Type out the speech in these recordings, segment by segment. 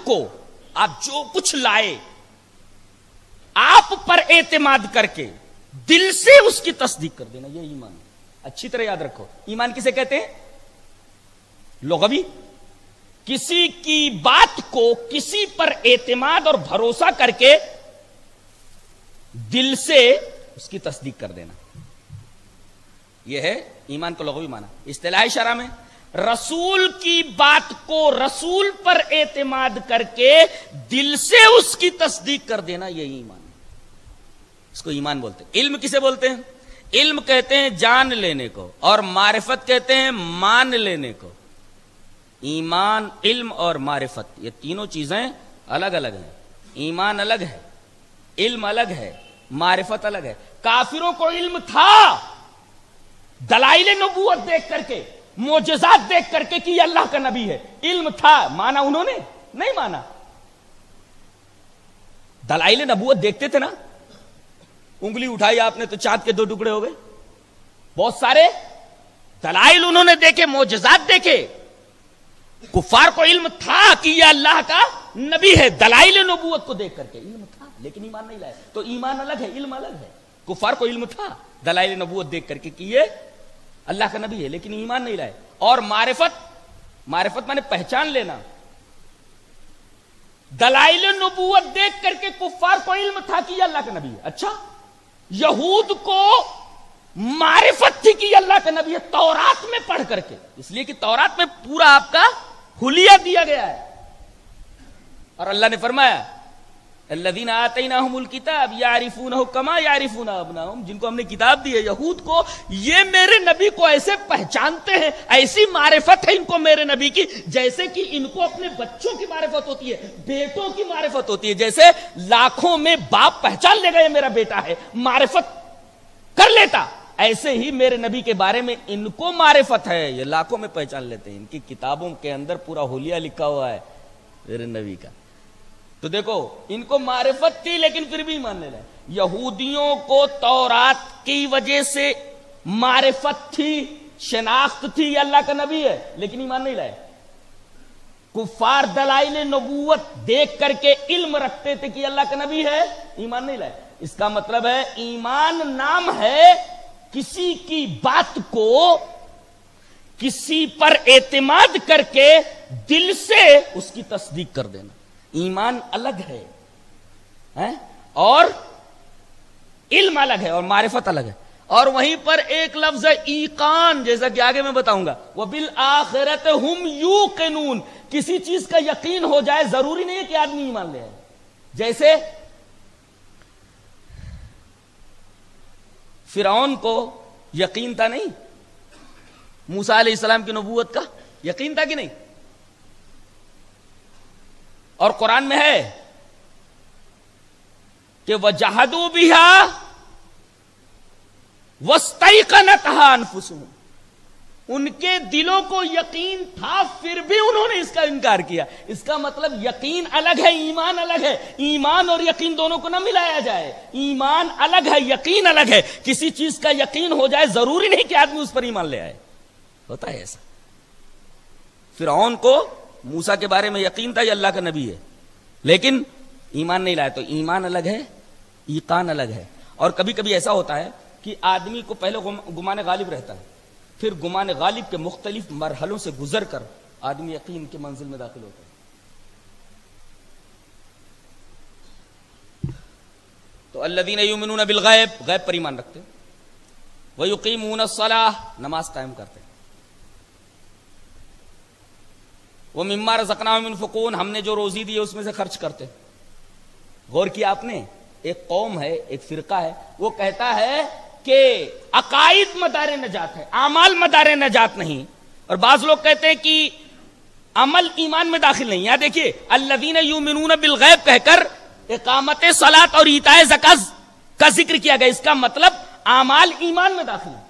کو آپ جو کچھ لائے آپ پر اعتماد کر کے دل سے اس کی تصدیق کر دینا، یہ ایمان ہے۔ اچھی طرح یاد رکھو، ایمان کسے کہتے ہیں؟ لغوی، کسی کی بات کو کسی پر اعتماد اور بھروسہ کر کے دل سے اس کی تصدیق کر دینا، یہ ہے ایمان کو لغوی معنی۔ اصطلاحی شرح میں رسول کی بات کو رسول پر اعتماد کر کے دل سے اس کی تصدیق کر دینا، یہ ایمان ہے، اس کو ایمان بولتے ہیں۔ علم کسے بولتے ہیں؟ علم کہتے ہیں جان لینے کو، اور معرفت کہتے ہیں مان لینے کو۔ ایمان، علم اور معرفت، یہ تینوں چیزیں الگ الگ ہیں۔ ایمان الگ ہے، علم الگ ہے، معرفت الگ ہے۔ کافروں کو علم تھا دلائل نبوت دیکھ کر کے، معجزات دیکھ کر کے کہ یہ اللہ کا نبی ہے، علم تھا، مانا انہوں نے نہیں مانا۔ دلائل نبوت دیکھتے تھے نا، انگلی اٹھائی آپ نے تو چاند کے 2 ٹکڑے ہو گئے، بہت سارے دلائل انہوں نے دیکھے، معجزات دیکھے۔ کفار کو علم تھا کہ یہ اللہ کا نبی ہے، دلائل نبوت کو دیکھ کر کے علم تھا، لیکن ایمان نہیں لائے۔ تو ایمان الگ ہے، علم الگ ہے۔ کفار کو علم تھا دلائل نبوت دیکھ کر کے کہ یہ اللہ کا نبی ہے، لیکن ایمان نہیں لائے۔ اور معرفت مانے پہچان لینا۔ دلائل نبوت دیکھ کر کے کفار کو علم تھا کہ یہ اللہ کا نبی ہے۔ اچھا، یہود کو معرفت تھی کہ یہ اللہ کا نبی ہے تورات میں پڑھ کر کے، اس لیے کہ تورات میں پورا آپ کا حلیہ دیا گیا ہے، اور اللہ نے فرمایا الذین آتیناہم الکتاب یعرفونہ کما یعرفون ابناہم، جن کو ہم نے کتاب دی ہے یہود کو، یہ میرے نبی کو ایسے پہچانتے ہیں، ایسی معرفت ہے ان کو میرے نبی کی جیسے کہ ان کو اپنے بچوں کی معرفت ہوتی ہے، بیٹوں کی معرفت ہوتی ہے۔ جیسے لاکھوں میں باپ پہچان لے گا یہ میرا بیٹا ہے، معرفت کر لیتا، ایسے ہی میرے نبی کے بارے میں ان کو معرفت ہے، یہ لاکھوں میں پہچان لیتے ہیں، ان کی کتابوں کے اندر پورا حلیہ لکھا ہوا ہے میرے نبی کا۔ تو دیکھو، ان کو معرفت تھی لیکن پھر بھی ایمان نہیں لائے۔ یہودیوں کو تورات کی وجہ سے معرفت تھی، شناخت تھی یہ اللہ کا نبی ہے، لیکن ایمان نہیں لائے۔ کفار دلائل نبوت دیکھ کر کے علم رکھتے تھے کہ اللہ کا نبی ہے، ایمان نہیں لائے۔ اس کا مطلب ہے ایمان نام ہے کسی کی بات کو کسی پر اعتماد کر کے دل سے اس کی تصدیق کر دینا، ایمان الگ ہے اور علم الگ ہے اور معرفت الگ ہے۔ اور وہیں پر ایک لفظ ہے ایقان، جیسا کہ آگے میں بتاؤں گا، وَبِالْآخِرَةِ هُمْ يُوقِنُونَ، کسی چیز کا یقین ہو جائے ضروری نہیں ہے کہ آدمی ایمان لے آئے۔ جیسے فرعون کو یقین تھا نہیں، موسیٰ علیہ السلام کی نبوت کا یقین تھا کہ نہیں؟ اور قرآن میں ہے کہ وَجَحَدُوا بِهَا وَاسْتَيْقَنَتْهَا أَنفُسُهُمْ، ان کے دلوں کو یقین تھا پھر بھی انہوں نے اس کا انکار کیا۔ اس کا مطلب یقین الگ ہے، ایمان الگ ہے۔ ایمان اور یقین دونوں کو نہ ملایا جائے، ایمان الگ ہے، یقین الگ ہے۔ کسی چیز کا یقین ہو جائے ضروری نہیں کہ آدمی اس پر ایمان لے آئے، ہوتا ہے ایسا۔ فرعون کو موسیٰ کے بارے میں یقین تھا یہ اللہ کا نبی ہے، لیکن ایمان نہیں لایا۔ تو ایمان الگ ہے، ایقان الگ ہے۔ اور کبھی کبھی ایسا ہوتا ہے کہ آدمی کو پہلے گمان غالب رہتا ہے، پھر گمان غالب کے مختلف مرحلوں سے گزر کر آدمی یقین کے منزل میں داخل ہوتا ہے۔ تو الذین یؤمنون بالغیب، غیب پر ایمان رکھتے، ویقیمون الصلاۃ، نماز قائم کرتے، ومما رزقناہم ينفقون، ہم نے جو روزی دی ہے اس میں سے خرچ کرتے۔ غور کیا آپ نے، ایک قوم ہے، ایک فرقہ ہے، وہ کہتا ہے کہ عقائد مدار نجات ہے، اعمال مدار نجات نہیں، اور بعض لوگ کہتے ہیں کہ عمل ایمان میں داخل نہیں۔ یہاں دیکھیے الذین یؤمنون بالغیب کہہ کر اقامت صلاۃ اور ایتاء زکات کا ذکر کیا گیا، اس کا مطلب اعمال ایمان میں داخل ہیں۔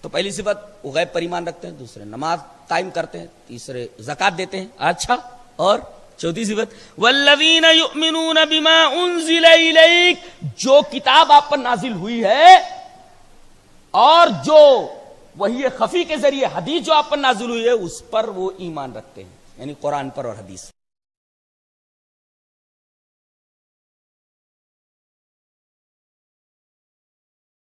تو پہلی صفت وہ غیب پر ایمان رکھتے ہیں، دوسرے نماز قائم کرتے ہیں، تیسرے زکات دیتے ہیں۔ اچھا، اور چوتھی صفت والذین یؤمنون بما انزل الیک، جو کتاب آپ پر نازل ہوئی ہے اور جو وحی خفی کے ذریعے حدیث جو آپ پر نازل ہوئی ہے اس پر وہ ایمان رکھتے ہیں، یعنی قرآن پر اور حدیث۔